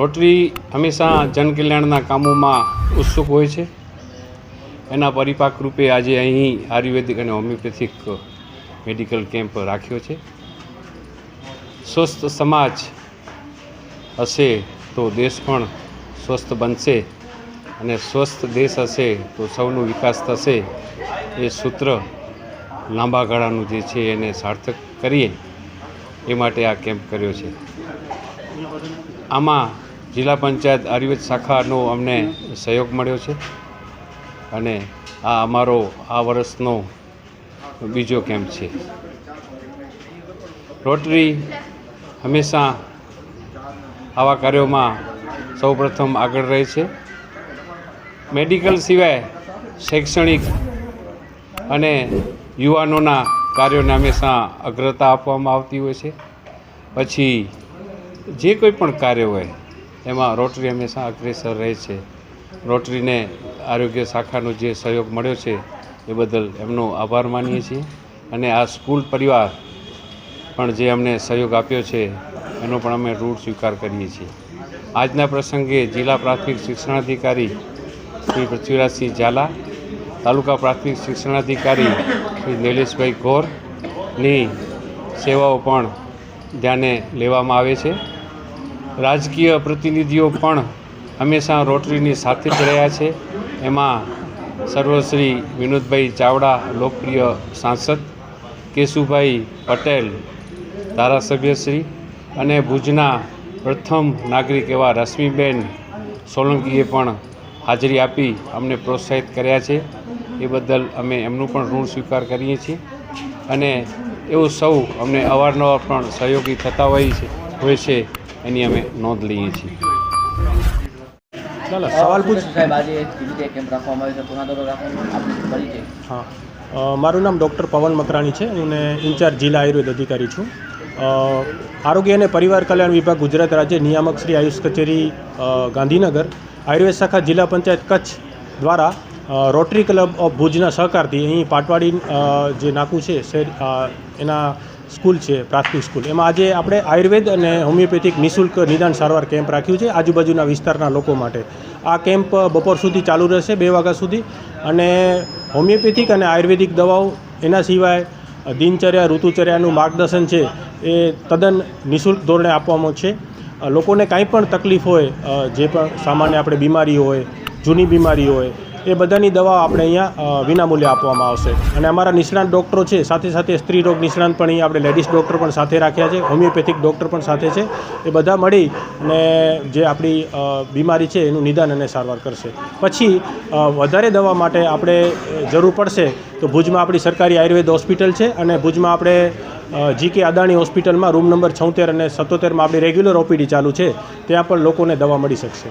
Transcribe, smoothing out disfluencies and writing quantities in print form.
Rotary હંમેશા જનકલ્યાણના કામોમાં ઉત્સુક હોય છે. એના પરિપાક રૂપે આજે અહીં આયુર્વેદિક અને હોમિયોપેથિક મેડિકલ કેમ્પ રાખ્યો છે. સ્વસ્થ સમાજ હશે તો દેશ પણ સ્વસ્થ બનશે અને સ્વસ્થ દેશ હશે તો સૌનો વિકાસ થશે. એ સૂત્ર લાંબા ગાળાનું જે છે એને સાર્થક કરીએ એ માટે આ કેમ્પ કર્યો છે. આમાં જિલ્લા પંચાયત આયુર્વેદ શાખાનો અમને સહયોગ મળ્યો છે અને આ અમારો આ વર્ષનો બીજો કેમ્પ છે. રોટરી હંમેશા આવા કાર્યોમાં સૌપ્રથમ આગળ રહે છે. મેડિકલ સિવાય શૈક્ષણિક અને યુવાનોના કાર્યોને હંમેશા અગ્રતા આપવામાં આવતી હોય છે. પછી જે કોઈ પણ કાર્ય હોય એમાં રોટરી હંમેશા અગ્રેસર રહે છે. રોટરીને આરોગ્ય શાખાનો જે સહયોગ મળ્યો છે એ બદલ એમનો આભાર માનીએ છીએ અને આ સ્કૂલ પરિવાર પણ જે અમને સહયોગ આપ્યો છે એનો પણ અમે ઋણ સ્વીકાર કરીએ છીએ. આજના પ્રસંગે જિલ્લા પ્રાથમિક શિક્ષણાધિકારી શ્રી પૃથ્વીરાજસિંહ ઝાલા, તાલુકા પ્રાથમિક શિક્ષણાધિકારી શ્રી નિલેશભાઈ ગોરની સેવાઓ પણ ધ્યાને લેવામાં આવે છે. રાજકીય પ્રતિનિધિઓ પણ હંમેશા રોટરીની સાથે જ રહ્યા છે. એમાં સર્વશ્રી વિનોદભાઈ ચાવડા, લોકપ્રિય સાંસદ, કેશુભાઈ પટેલ, ધારાસભ્યશ્રી અને ભુજના પ્રથમ નાગરિક એવા રશ્મિબેન સોલંકીએ પણ હાજરી આપી અમને પ્રોત્સાહિત કર્યા છે. એ બદલ અમે એમનું પણ ઋણ સ્વીકાર કરીએ છીએ અને એવું સૌ અમને અવારનવાર પણ સહયોગી થતા હોય છે એની અમે નોંધ લઈએ છીએ. સવાલ પૂછ સાહેબ, આજે કેમ્પ રાખવામાં આવ્યો છે, કોના દ્વારા રાખવામાં આપનો પરિચય? હા, મારું નામ ડૉક્ટર પવન મકરાણી છે. હું ઇન્ચાર્જ જિલ્લા આયુર્વેદ અધિકારી છું. આરોગ્ય અને પરિવાર કલ્યાણ વિભાગ ગુજરાત રાજ્ય નિયામક શ્રી આયુષ કચેરી ગાંધીનગર, આયુર્વેદ શાખા જિલ્લા પંચાયત કચ્છ દ્વારા રોટરી ક્લબ ઓફ ભુજના સહકારથી અહીં પાટવાડી જે નાકું છે એના સ્કૂલ છે, પ્રાથમિક સ્કૂલ, એમાં આજે આપણે આયુર્વેદ અને હોમિયોપેથિક નિઃશુલ્ક નિદાન સારવાર કેમ્પ રાખ્યું છે આજુબાજુના વિસ્તારના લોકો માટે. આ કેમ્પ બપોર સુધી ચાલુ રહેશે, 2 વાગ્યા સુધી. અને હોમિયોપેથિક અને આયુર્વેદિક દવાઓ, એના સિવાય દિનચર્યા, ઋતુચર્યાનું માર્ગદર્શન છે એ તદ્દન નિઃશુલ્ક ધોરણે આપવામાં છે. લોકોને કાંઈ પણ તકલીફ હોય, જે પણ સામાન્ય આપણે બીમારી હોય, જૂની બીમારી હોય, એ બધાની દવા આપણે અહીંયા વિનામૂલ્યે આપવામાં આવશે. અને અમારા નિષ્ણાત ડૉક્ટરો છે, સાથે સાથે સ્ત્રી રોગ નિષ્ણાત પણ અહીંયા આપણે લેડીઝ ડૉક્ટર પણ સાથે રાખ્યા છે, હોમિયોપેથિક ડૉક્ટર પણ સાથે છે. એ બધા મળી અને જે આપણી બીમારી છે એનું નિદાન અને સારવાર કરશે. પછી વધારે દવા માટે આપણે જરૂર પડશે તો ભુજમાં આપણી સરકારી આયુર્વેદ હોસ્પિટલ છે અને ભુજમાં આપણે GK અદાણી હોસ્પિટલમાં રૂમ નંબર 76 અને 77માં આપણી રેગ્યુલર OPD ચાલુ છે, ત્યાં પણ લોકોને દવા મળી શકશે.